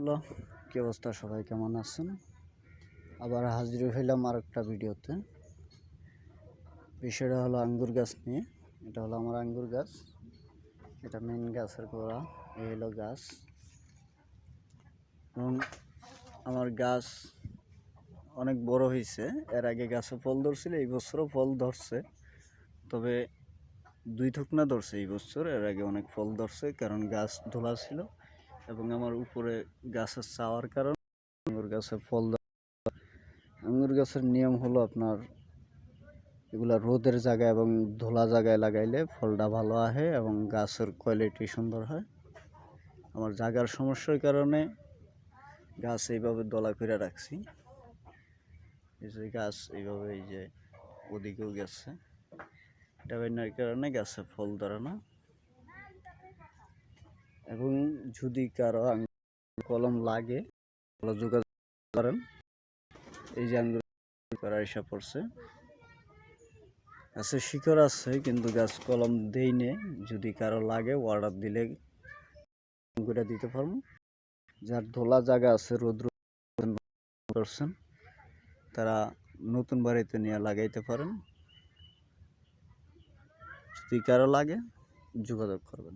রহমতুল্লাহ। কি অবস্থা, সবাই কেমন আছেন? আবার হাজির হইলাম আর একটা ভিডিওতে। বিষয়টা হলো আঙ্গুর গাছ নিয়ে। এটা হলো আমার আঙ্গুর গাছ, এটা মেন গাছের গোড়া। এই হলো গাছ, এবং আমার গাছ অনেক বড় হয়েছে। এর আগে গাছে ফল ধরছিল, এই বছরও ফল ধরছে, তবে 2 থুকনা ধরছে এই বছর। এর আগে অনেক ফল ধরছে, কারণ গাছ ধোলা ছিল এবং আমার উপরে গাছের চাওয়ার কারণে আঙ্গুর গাছে ফল। আঙ্গুর গাছের নিয়ম হলো আপনার এগুলা রোদের জায়গায় এবং ধোলা জায়গায় লাগাইলে ফলটা ভালো আসে এবং গাছের কোয়ালিটি সুন্দর হয়। আমার জায়গার সমস্যার কারণে গাছ এইভাবে দলা করে রাখছি। এই যে গাছ এইভাবে, এই যে ওদিকেও গেছে, এটা বাইনার কারণে গাছে ফল ধরে না। এবং যদি কারো আঙ্গুর কলম লাগে ভালো যোগাযোগ করেন। এই যে আঙ্গুর করা এসে পড়ছে, গাছের শিকড় আছে কিন্তু গাছ কলম দেইনি। যদি কারো লাগে অর্ডার দিলে করে দিতে পারবো। যার ধোলা জায়গা আছে, রৌদ্র করছেন, তারা নতুন বাড়িতে নিয়ে লাগাইতে পারেন। যদি কারো লাগে যোগাযোগ করবেন।